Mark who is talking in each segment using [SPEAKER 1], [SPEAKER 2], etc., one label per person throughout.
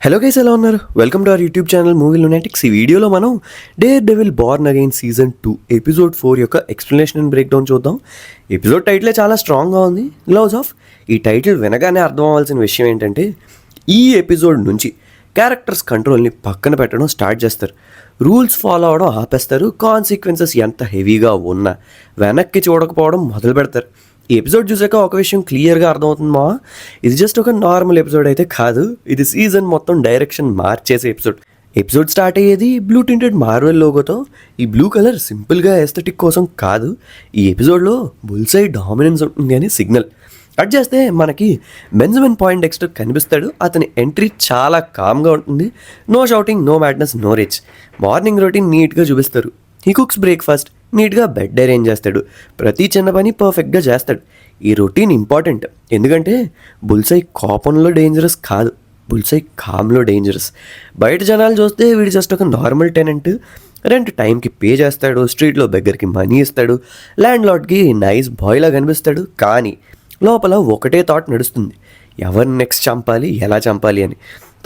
[SPEAKER 1] Hello guys, ఎలా ఉన్నారు? Welcome to our YouTube channel movie lunatics. ఈ వీడియోలో మనం dare devil Born again season 2 episode 4 యొక్క ఎక్స్ప్లెనేషన్ అండ్ బ్రేక్ డౌన్ చూద్దాం. ఎపిసోడ్ టైటిలే చాలా స్ట్రాంగ్గా ఉంది. Gloves of. ఈ టైటిల్ వినగానే అర్థం అవ్వాల్సిన విషయం ఏంటంటే, ఈ ఎపిసోడ్ నుంచి క్యారెక్టర్స్ కంట్రోల్ని పక్కన పెట్టడం స్టార్ట్ చేస్తారు. రూల్స్ ఫాలో అవడం ఆపేస్తారు. కాన్సిక్వెన్సెస్ ఎంత హెవీగా ఉన్నా వెనక్కి చూడకపోవడం మొదలు పెడతారు. ఈ ఎపిసోడ్ చూసాక ఒక విషయం క్లియర్గా అర్థమవుతుంది మా, ఇది జస్ట్ ఒక నార్మల్ ఎపిసోడ్ అయితే కాదు. ఇది సీజన్ మొత్తం డైరెక్షన్ మార్చేసే ఎపిసోడ్ స్టార్ట్ అయ్యేది బ్లూ టింటెడ్ మార్వెల్ లోగోతో. ఈ బ్లూ కలర్ సింపుల్గా ఎస్థెటిక్ కోసం కాదు, ఈ ఎపిసోడ్లో బుల్సై డామినెన్స్ ఉంటుంది అని సిగ్నల్. కట్ చేస్తే మనకి బెంజమిన్ పాయింటెక్స్టర్ కనిపిస్తాడు. అతని ఎంట్రీ చాలా కామ్గా ఉంటుంది. No shouting, no madness, no rich. Morning routine నీట్గా చూపిస్తారు. హీ కుక్స్ బ్రేక్ఫాస్ట్, నీట్గా బెడ్ అరేంజ్ చేస్తాడు. ప్రతి చిన్న పని పర్ఫెక్ట్గా చేస్తాడు. ఈ రొటీన్ ఇంపార్టెంట్, ఎందుకంటే బుల్సై కోపంలో డేంజరస్ కాదు, బుల్సై కామ్లో డేంజరస్. బయట జనాలు చూస్తే వీడు జస్ట్ ఒక నార్మల్ టెనెంట్. రెంట్ టైంకి పే చేస్తాడు, స్ట్రీట్లో బెగ్గర్కి మనీ ఇస్తాడు, ల్యాండ్ లార్డ్కి నైస్ బాయ్లా కనిపిస్తాడు. కానీ లోపల ఒకటే థాట్ నడుస్తుంది, ఎవరిని నెక్స్ట్ చంపాలి, ఎలా చంపాలి అని.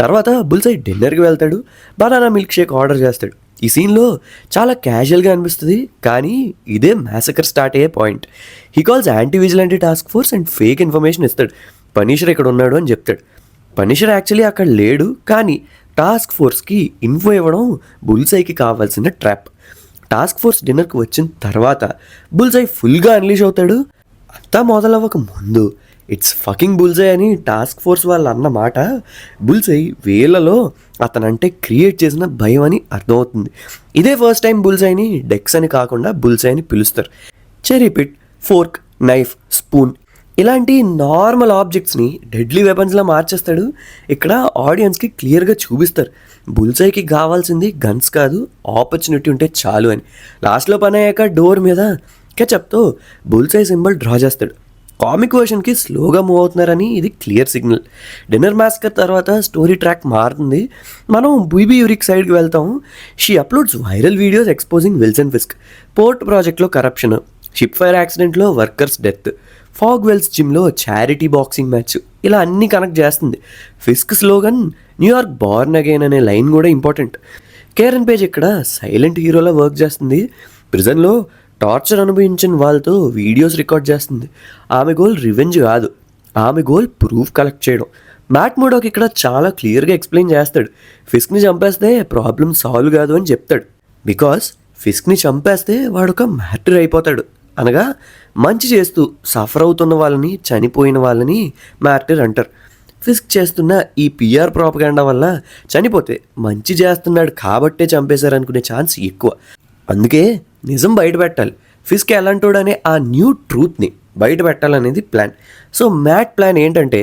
[SPEAKER 1] తర్వాత బుల్సై డిన్నర్కి వెళ్తాడు, బనానా మిల్క్ షేక్ ఆర్డర్ చేస్తాడు. ఈ సీన్లో చాలా క్యాజువల్గా అనిపిస్తుంది, కానీ ఇదే మ్యాసకర్ స్టార్ట్ అయ్యే point. He calls anti vigilante task force and fake information ఇస్తాడు. పనిషర్ ఇక్కడ ఉన్నాడు అని చెప్తాడు. పనిషర్ యాక్చువల్లీ అక్కడ లేడు, కానీ టాస్క్ ఫోర్స్కి ఇన్ఫో ఇవ్వడం బుల్సైకి కావాల్సిన ట్రాప్. టాస్క్ ఫోర్స్ డిన్నర్కి వచ్చిన తర్వాత బుల్సై ఫుల్గా అన్లీష్ అవుతాడు. అంతా మొదలవ్వక ముందు ఇట్స్ ఫకింగ్ బుల్సై అని టాస్క్ ఫోర్స్ వాళ్ళు అన్న మాట బుల్సై వీళ్ళలో అతనంటే క్రియేట్ చేసిన భయం అని అర్థమవుతుంది. ఇదే ఫస్ట్ టైం బుల్సైని డెక్స్ అని కాకుండా బుల్సై అని పిలుస్తారు. Cherry pit, fork, knife, spoon ఇలాంటి నార్మల్ ఆబ్జెక్ట్స్ని డెడ్లీ వెపన్స్లా మార్చేస్తాడు. ఇక్కడ ఆడియన్స్కి క్లియర్గా చూపిస్తారు, బుల్సైకి కావాల్సింది గన్స్ కాదు, ఆపర్చునిటీ ఉంటే చాలు అని. లాస్ట్లో పని అయ్యాక డోర్ మీద కెచప్తో బుల్సై సింబల్ డ్రా చేస్తాడు. కామిక్ వర్షన్కి స్లోగా మూవ్ అవుతున్నారని ఇది క్లియర్ సిగ్నల్. డిన్నర్ మాస్కర్ తర్వాత స్టోరీ ట్రాక్ మారుతుంది. మనం బీబీ యూరిక్ సైడ్కి వెళ్తాం. She uploads viral videos exposing Wilson Fisk, port ప్రాజెక్ట్లో కరప్షన్, షిప్ ఫైర్ యాక్సిడెంట్లో వర్కర్స్ డెత్, ఫాగ్ వెల్స్ జిమ్లో చారిటీ బాక్సింగ్ మ్యాచ్, ఇలా అన్నీ కనెక్ట్ చేస్తుంది. Fisk slogan New York Born again అనే లైన్ కూడా ఇంపార్టెంట్. కేరన్ పేజ్ ఇక్కడ సైలెంట్ హీరోలా వర్క్ చేస్తుంది. ప్రిజన్లో టార్చర్ అనుభవించిన వాళ్ళతో వీడియోస్ రికార్డ్ చేస్తుంది. ఆమె గోల్ రివెంజ్ కాదు, ఆమె గోల్ ప్రూఫ్ కలెక్ట్ చేయడం. మ్యాట్ మోడోక్ ఇక్కడ చాలా క్లియర్గా ఎక్స్ప్లెయిన్ చేస్తాడు, ఫిస్క్ని చంపేస్తే ప్రాబ్లం సాల్వ్ కాదు అని చెప్తాడు. బికాస్ ఫిస్క్ని చంపేస్తే వాడు ఒక మ్యాటర్ అయిపోతాడు. అనగా మంచి చేస్తూ సఫర్ అవుతున్న వాళ్ళని, చనిపోయిన వాళ్ళని మ్యాటర్ అంటారు. ఫిస్క్ చేస్తున్న ఈ పిఆర్ ప్రాపగాండా వల్ల చనిపోతే మంచి చేస్తున్నాడు కాబట్టే చంపేశారనుకునే ఛాన్స్ ఎక్కువ. అందుకే నిజం బయట పెట్టాలి, ఫిస్క్ ఎలాంటోడు అనే ఆ న్యూ ట్రూత్ని బయట పెట్టాలనేది ప్లాన్. సో మ్యాట్ ప్లాన్ ఏంటంటే,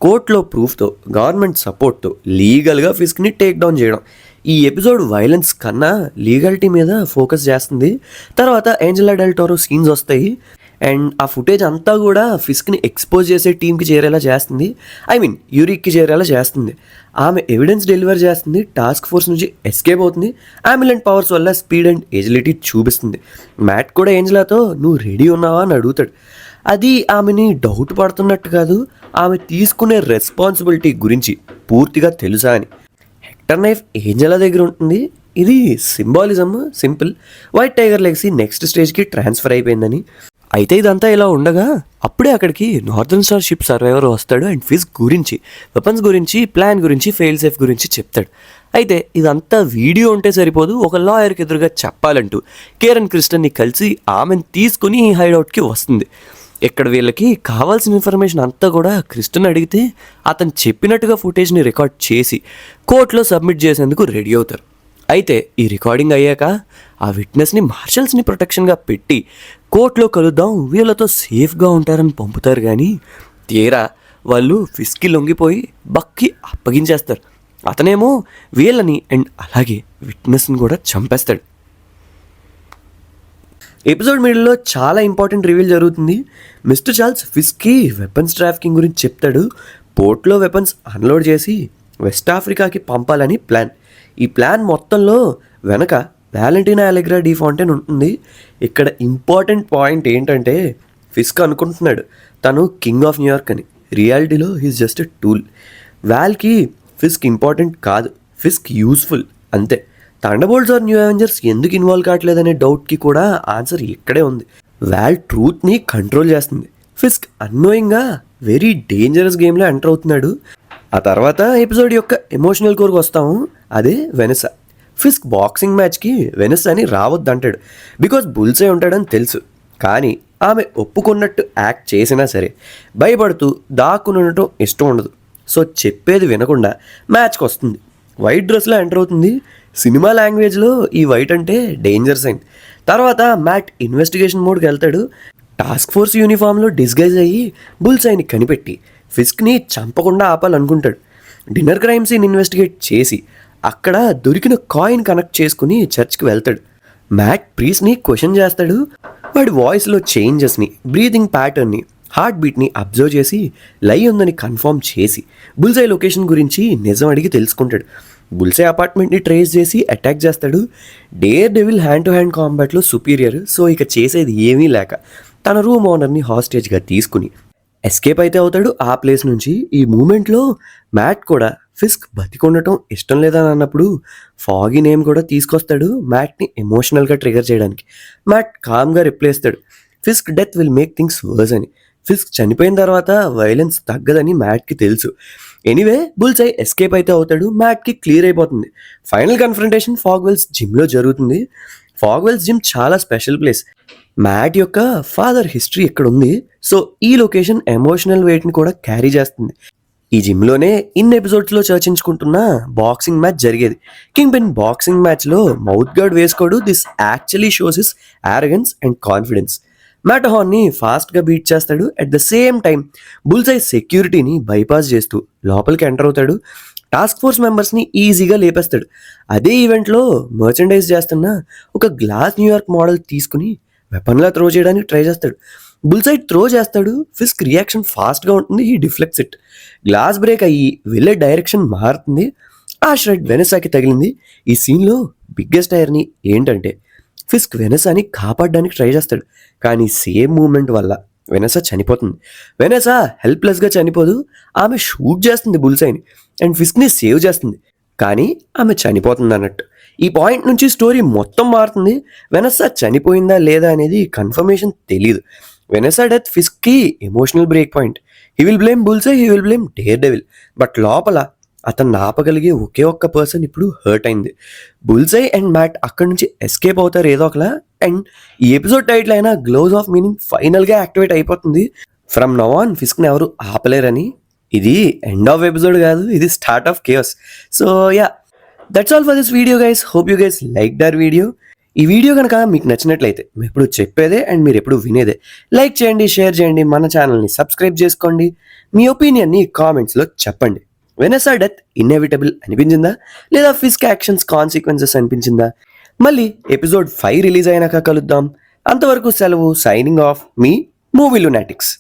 [SPEAKER 1] కోర్టులో ప్రూఫ్తో, గవర్నమెంట్ సపోర్ట్తో లీగల్గా ఫిస్క్ని టేక్ డౌన్ చేయడం. ఈ ఎపిసోడ్ వైలెన్స్ కన్నా లీగాలిటీ మీద ఫోకస్ చేస్తుంది. తర్వాత ఏంజెలా డెల్ టోరో సీన్స్ వస్తాయి, అండ్ ఆ ఫుటేజ్ అంతా కూడా ఫిస్క్ని ఎక్స్పోజ్ చేసే టీంకి చేరేలా చేస్తుంది. యూరిక్కి చేరేలా చేస్తుంది. ఆమె ఎవిడెన్స్ డెలివర్ చేస్తుంది, టాస్క్ ఫోర్స్ నుంచి ఎస్కేప్ అవుతుంది, ఆంబులెంట్ పవర్స్ వల్ల స్పీడ్ అండ్ ఎజిలిటీ చూపిస్తుంది. మ్యాట్ కూడా ఏంజెలాతో నువ్వు రెడీ ఉన్నావా అని అడుగుతాడు. అది ఆమెని డౌట్ పడుతున్నట్టు కాదు, ఆమె తీసుకునే రెస్పాన్సిబిలిటీ గురించి పూర్తిగా తెలుసా అని. హెక్టర్ నైఫ్ ఏంజెలా దగ్గర ఉంటుంది. ఇది symbolism simple, white tiger legacy next స్టేజ్కి ట్రాన్స్ఫర్ అయిపోయిందని. అయితే ఇదంతా ఇలా ఉండగా అప్పుడే అక్కడికి నార్థన్ స్టార్ షిప్ సర్వైవర్ వస్తాడు అండ్ ఫిస్క్ గురించి, వెపన్స్ గురించి, ప్లాన్ గురించి, ఫెయిల్ సేఫ్ గురించి చెప్తాడు. అయితే ఇదంతా వీడియో ఉంటే సరిపోదు, ఒక లాయర్కి ఎదురుగా చెప్పాలంటూ కేరన్ క్రిస్టన్ని కలిసి ఆమెను తీసుకుని హైడౌట్కి వస్తుంది. ఇక్కడ వీళ్ళకి కావాల్సిన ఇన్ఫర్మేషన్ అంతా కూడా క్రిస్టన్ అడిగితే అతను చెప్పినట్టుగా ఫుటేజ్ని రికార్డ్ చేసి కోర్టులో సబ్మిట్ చేసేందుకు రెడీ అవుతారు. అయితే ఈ రికార్డింగ్ అయ్యాక ఆ విట్నెస్ని మార్షల్స్ని ప్రొటెక్షన్గా పెట్టి కోర్టులో కలుద్దాం, వీళ్ళతో సేఫ్గా ఉంటారని పంపుతారు. కానీ తీరా వాళ్ళు ఫిస్క్కి లొంగిపోయి బక్కి అప్పగించేస్తారు. అతనేమో వీళ్ళని అండ్ అలాగే విట్నెస్ని కూడా చంపేస్తాడు. ఎపిసోడ్ మిడిల్లో చాలా ఇంపార్టెంట్ రివీల్ జరుగుతుంది. మిస్టర్ చార్ల్స్ ఫిస్క్కి వెపన్స్ ట్రాఫికింగ్ గురించి చెప్తాడు. పోర్ట్లో వెపన్స్ అన్లోడ్ చేసి వెస్ట్ ఆఫ్రికాకి పంపాలని ప్లాన్. ఈ ప్లాన్ మొత్తంలో వెనక వ్యాలంటీనా అలెగ్రా డి ఫాంటైన్ ఉంటుంది. ఇక్కడ ఇంపార్టెంట్ పాయింట్ ఏంటంటే, ఫిస్క్ అనుకుంటున్నాడు తను కింగ్ ఆఫ్ న్యూయార్క్ అని. రియాలిటీలో హీస్ జస్ట్ ఎ టూల్. వాల్కి ఫిస్క్ ఇంపార్టెంట్ కాదు, ఫిస్క్ యూస్ఫుల్ అంతే. థండర్బోల్ట్స్ ఆర్ న్యూ అవెంజర్స్ ఎందుకు ఇన్వాల్వ్ కావట్లేదనే డౌట్కి కూడా ఆన్సర్ ఇక్కడే ఉంది. వాల్ ట్రూత్ని కంట్రోల్ చేస్తుంది. ఫిస్క్ అన్నోయింగ్గా వెరీ డేంజరస్ గేమ్లో ఎంటర్ అవుతున్నాడు. ఆ తర్వాత ఎపిసోడ్ యొక్క ఎమోషనల్ కోర్కి వస్తాము, అదే వెనెసా. ఫిస్క్ బాక్సింగ్ మ్యాచ్కి వెనెసా అని రావద్దంటాడు బికాజ్ బుల్సే ఉంటాడని తెలుసు. కానీ ఆమె ఒప్పుకున్నట్టు యాక్ట్ చేసినా సరే భయపడుతూ దాక్కుని ఉండటం ఇష్టం ఉండదు. సో చెప్పేది వినకుండా మ్యాచ్కి వస్తుంది. వైట్ డ్రెస్లో ఎంటర్ అవుతుంది. సినిమా లాంగ్వేజ్లో ఈ వైట్ అంటే డేంజర్ సైన్. తర్వాత మ్యాట్ ఇన్వెస్టిగేషన్ మోడ్కి వెళ్తాడు. టాస్క్ ఫోర్స్ యూనిఫామ్లో డిస్గైజ్ అయ్యి బుల్సైని కనిపెట్టి ఫిస్క్ని చంపకుండా ఆపాలనుకుంటాడు. డిన్నర్ క్రైమ్ సీన్ ఇన్వెస్టిగేట్ చేసి అక్కడ దొరికిన కాయిన్ కనెక్ట్ చేసుకుని చర్చ్కి వెళ్తాడు. మ్యాట్ ప్రీస్ని క్వశ్చన్ చేస్తాడు. వాడి వాయిస్లో చేంజెస్ని, బ్రీతింగ్ ప్యాటర్న్ని, హార్ట్ బీట్ని అబ్జర్వ్ చేసి లై ఉందని కన్ఫర్మ్ చేసి బుల్సై లొకేషన్ గురించి నిజం అడిగి తెలుసుకుంటాడు. బుల్సై అపార్ట్మెంట్ని ట్రేస్ చేసి అటాక్ చేస్తాడు. Daredevil hand to hand కాంబాట్లో సుపీరియర్. సో ఇక చేసేది ఏమీ లేక తన రూమ్ ఓనర్ని హాస్టేజ్గా తీసుకుని ఎస్కేప్ అయితే అవుతాడు ఆ ప్లేస్ నుంచి. ఈ మూమెంట్లో మ్యాట్ కూడా ఫిస్క్ బతికొండటం ఇష్టం లేదని అన్నప్పుడు ఫాగీ నేమ్ కూడా తీసుకొస్తాడు మ్యాట్ని ఎమోషనల్గా ట్రిగర్ చేయడానికి. మ్యాట్ కామ్గా రిప్లై ఇస్తాడు, Fisk death will make things worse అని. ఫిస్క్ చనిపోయిన తర్వాత వైలెన్స్ తగ్గదని మ్యాట్కి తెలుసు. ఎనీవే బుల్సై ఎస్కేప్ అయితే అవుతాడు. మ్యాట్కి క్లియర్ అయిపోతుంది. ఫైనల్ కన్ఫ్రంటేషన్ ఫాగ్వెల్స్ జిమ్లో జరుగుతుంది. ఫాగ్వెల్స్ జిమ్ చాలా స్పెషల్ ప్లేస్. మ్యాట్ యొక్క ఫాదర్ హిస్టరీ ఇక్కడ ఉంది. సో ఈ లొకేషన్ ఎమోషనల్ వెయిట్ని కూడా క్యారీ చేస్తుంది. ఈ జిమ్లోనే ఎపిసోడ్స్లో చర్చించుకుంటున్న బాక్సింగ్ మ్యాచ్ జరిగేది. కింగ్ పిన్ బాక్సింగ్ మ్యాచ్లో మౌత్ గార్డ్ వేసుకోడు. This actually shows his arrogance and confidence. Matt హార్న్ని ఫాస్ట్గా బీట్ చేస్తాడు. At the same time Bullseye సెక్యూరిటీని బైపాస్ చేస్తూ లోపలికి ఎంటర్ అవుతాడు. టాస్క్ ఫోర్స్ మెంబర్స్ని ఈజీగా లేపేస్తాడు. అదే ఈవెంట్లో మర్చెండైజ్ చేస్తున్న ఒక గ్లాస్ న్యూయార్క్ మోడల్ తీసుకుని వెపన్లా త్రో చేయడానికి ట్రై చేస్తాడు. బుల్సై త్రో చేస్తాడు. ఫిస్క్ రియాక్షన్ ఫాస్ట్గా ఉంటుంది. ఈ డిఫ్లెక్ట్స్ ఇట్. గ్లాస్ బ్రేక్ అయ్యి వెళ్ళే డైరెక్షన్ మారుతుంది. ఆ షెడ్ వెనెసాకి తగిలింది. ఈ సీన్లో బిగ్గెస్ట్ ఐరనీ ఏంటంటే ఫిస్క్ వెనెసాని కాపాడడానికి ట్రై చేస్తాడు. కానీ సేమ్ మూమెంట్ వల్ల వెనెసా చనిపోతుంది. వెనెసా హెల్ప్లెస్గా చనిపోదు, ఆమె షూట్ చేస్తుంది బుల్సైని అండ్ ఫిస్క్ని సేవ్ చేస్తుంది. కానీ ఆమె చనిపోతుంది అన్నట్టు. ఈ పాయింట్ నుంచి స్టోరీ మొత్తం మారుతుంది. వెనెసా చనిపోయిందా లేదా అనేది కన్ఫర్మేషన్ తెలీదు. వెనెసా డెత్ ఫిస్క్కి emotional break point. He will blame Bullseye, he will blame Daredevil. But లోపల అతన్ని ఆపగలిగే ఒకే ఒక్క పర్సన్ ఇప్పుడు హర్ట్ అయింది. బుల్సై అండ్ మ్యాట్ అక్కడి నుంచి ఎస్కేప్ అవుతారు ఏదో ఒకలా. అండ్ ఈ ఎపిసోడ్ టైటిల్ అయినా గ్లోవ్స్ ఆఫ్ మీనింగ్ ఫైనల్గా యాక్టివేట్ అయిపోతుంది. ఫ్రమ్ నౌ ఆన్ ఫిస్క్ని ఎవరు ఆపలేరని. ఇది ఎండ్ ఆఫ్ ఎపిసోడ్ కాదు, ఇది start of chaos. So yeah, that's all for this video guys. Hope you guys like the video. ఈ వీడియో కనుక మీకు నచ్చినట్లయితే మేము ఎప్పుడు చెప్పేదే అండ్ మీరు ఎప్పుడు వినేదే లైక్ చేయండి, షేర్ చేయండి, మన ఛానల్ని సబ్స్క్రైబ్ చేసుకోండి. మీ ఒపీనియన్ని కామెంట్స్లో చెప్పండి. వెనెసా డెత్ ఇన్ఎవిటబుల్ అనిపించిందా లేదా ఫిస్క్ యాక్షన్స్ కాన్సిక్వెన్సెస్ అనిపించిందా? మళ్ళీ ఎపిసోడ్ 5 రిలీజ్ అయినాక కలుద్దాం. అంతవరకు సెలవు. సైనింగ్ ఆఫ్, మీ మూవీ లునాటిక్స్.